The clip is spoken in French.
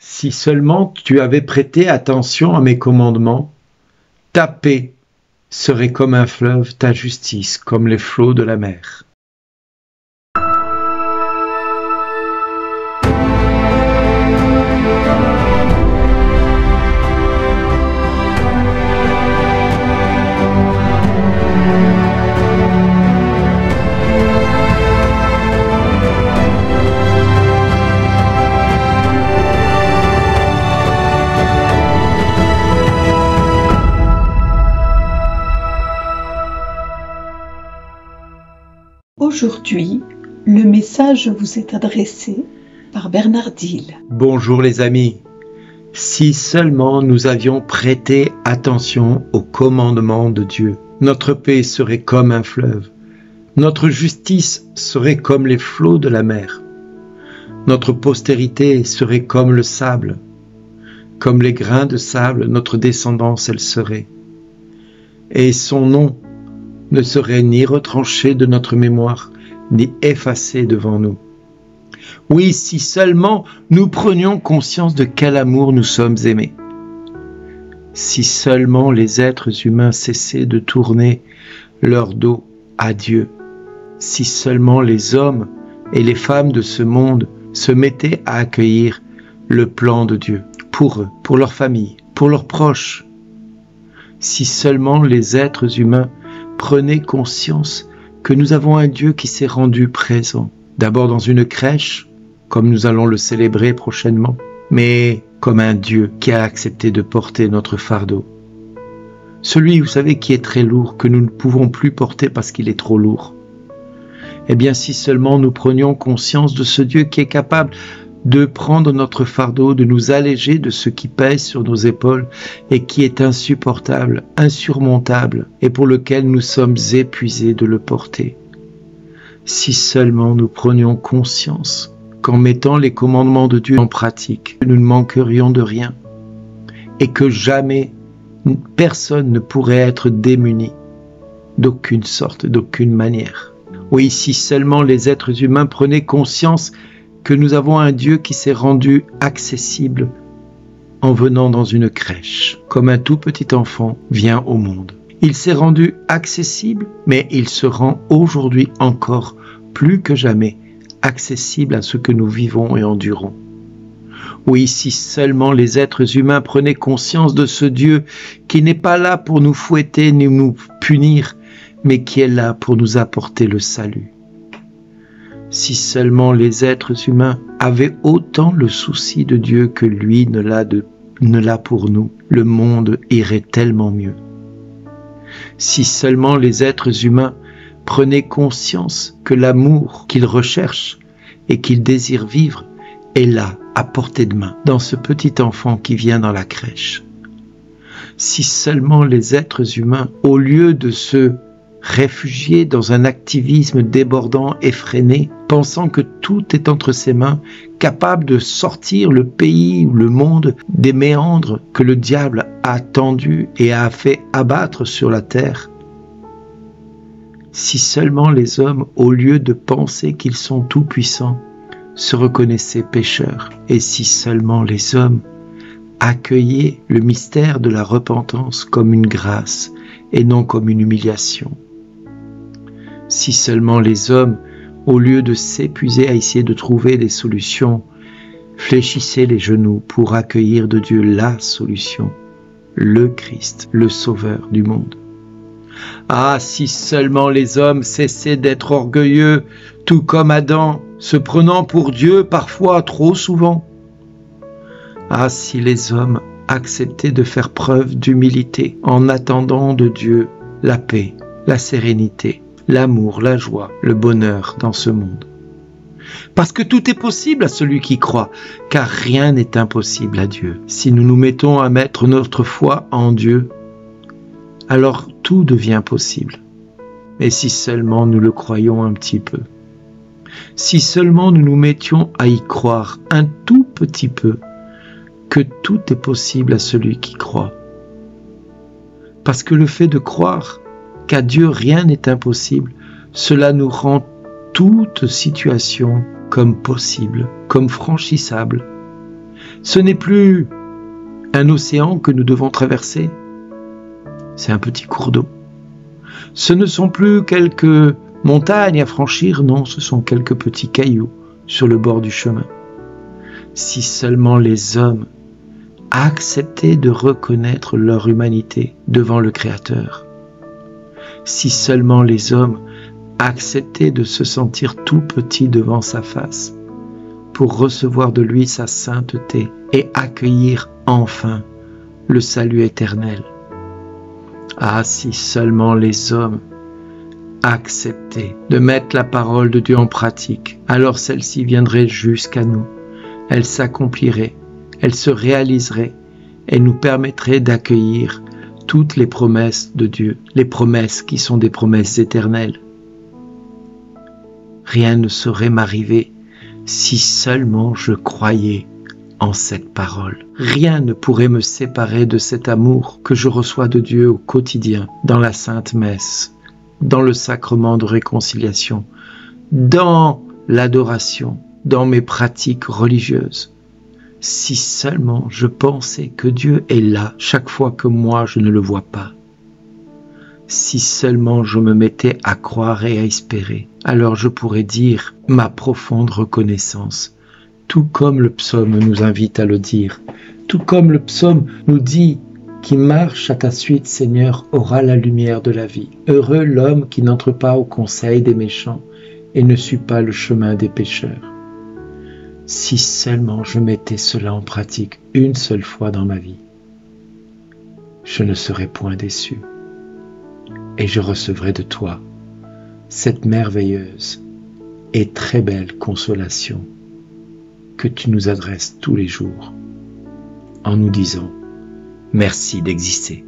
Si seulement tu avais prêté attention à mes commandements, ta paix serait comme un fleuve, ta justice comme les flots de la mer. Aujourd'hui, le message vous est adressé par Bernard Dille. Bonjour les amis. Si seulement nous avions prêté attention aux commandements de Dieu, notre paix serait comme un fleuve. Notre justice serait comme les flots de la mer. Notre postérité serait comme le sable. Comme les grains de sable, notre descendance, elle serait. Et son nom ne serait ni retranché de notre mémoire, ni effacé devant nous. Oui, si seulement nous prenions conscience de quel amour nous sommes aimés. Si seulement les êtres humains cessaient de tourner leur dos à Dieu. Si seulement les hommes et les femmes de ce monde se mettaient à accueillir le plan de Dieu pour eux, pour leur famille, pour leurs proches. Si seulement les êtres humains prenaient conscience que nous avons un Dieu qui s'est rendu présent, d'abord dans une crèche, comme nous allons le célébrer prochainement, mais comme un Dieu qui a accepté de porter notre fardeau. Celui, vous savez, qui est très lourd, que nous ne pouvons plus porter parce qu'il est trop lourd. Eh bien, si seulement nous prenions conscience de ce Dieu qui est capable de prendre notre fardeau, de nous alléger de ce qui pèse sur nos épaules et qui est insupportable, insurmontable et pour lequel nous sommes épuisés de le porter. Si seulement nous prenions conscience qu'en mettant les commandements de Dieu en pratique, nous ne manquerions de rien et que jamais personne ne pourrait être démuni d'aucune sorte, d'aucune manière. Oui, si seulement les êtres humains prenaient conscience que nous avons un Dieu qui s'est rendu accessible en venant dans une crèche, comme un tout petit enfant vient au monde. Il s'est rendu accessible, mais il se rend aujourd'hui encore plus que jamais accessible à ce que nous vivons et endurons. Oui, si seulement les êtres humains prenaient conscience de ce Dieu qui n'est pas là pour nous fouetter ni nous punir, mais qui est là pour nous apporter le salut. Si seulement les êtres humains avaient autant le souci de Dieu que lui ne l'a pour nous, le monde irait tellement mieux. Si seulement les êtres humains prenaient conscience que l'amour qu'ils recherchent et qu'ils désirent vivre est là, à portée de main, dans ce petit enfant qui vient dans la crèche. Si seulement les êtres humains, au lieu de se réfugié dans un activisme débordant, effréné, pensant que tout est entre ses mains, capable de sortir le pays ou le monde des méandres que le diable a tendus et a fait abattre sur la terre. Si seulement les hommes, au lieu de penser qu'ils sont tout-puissants, se reconnaissaient pécheurs, et si seulement les hommes accueillaient le mystère de la repentance comme une grâce et non comme une humiliation. Si seulement les hommes, au lieu de s'épuiser à essayer de trouver des solutions, fléchissaient les genoux pour accueillir de Dieu la solution, le Christ, le Sauveur du monde. Ah, si seulement les hommes cessaient d'être orgueilleux, tout comme Adam, se prenant pour Dieu parfois trop souvent. Ah, si les hommes acceptaient de faire preuve d'humilité en attendant de Dieu la paix, la sérénité, l'amour, la joie, le bonheur dans ce monde. Parce que tout est possible à celui qui croit, car rien n'est impossible à Dieu. Si nous nous mettons à mettre notre foi en Dieu, alors tout devient possible. Mais si seulement nous le croyons un petit peu, si seulement nous nous mettions à y croire un tout petit peu, que tout est possible à celui qui croit. Parce que le fait de croire qu'à Dieu rien n'est impossible, cela nous rend toute situation comme possible, comme franchissable. Ce n'est plus un océan que nous devons traverser, c'est un petit cours d'eau. Ce ne sont plus quelques montagnes à franchir, non, ce sont quelques petits cailloux sur le bord du chemin. Si seulement les hommes acceptaient de reconnaître leur humanité devant le Créateur, si seulement les hommes acceptaient de se sentir tout petits devant sa face, pour recevoir de lui sa sainteté et accueillir enfin le salut éternel. Ah, si seulement les hommes acceptaient de mettre la parole de Dieu en pratique, alors celle-ci viendrait jusqu'à nous, elle s'accomplirait, elle se réaliserait et nous permettrait d'accueillir toutes les promesses de Dieu, les promesses qui sont des promesses éternelles. Rien ne saurait m'arriver si seulement je croyais en cette parole. Rien ne pourrait me séparer de cet amour que je reçois de Dieu au quotidien, dans la Sainte Messe, dans le sacrement de réconciliation, dans l'adoration, dans mes pratiques religieuses. Si seulement je pensais que Dieu est là chaque fois que moi je ne le vois pas. Si seulement je me mettais à croire et à espérer, alors je pourrais dire ma profonde reconnaissance, tout comme le psaume nous invite à le dire, tout comme le psaume nous dit « Qui marche à ta suite, Seigneur, aura la lumière de la vie. Heureux l'homme qui n'entre pas au conseil des méchants et ne suit pas le chemin des pécheurs. » Si seulement je mettais cela en pratique une seule fois dans ma vie, je ne serais point déçu. Et je recevrai de toi cette merveilleuse et très belle consolation que tu nous adresses tous les jours en nous disant merci d'exister.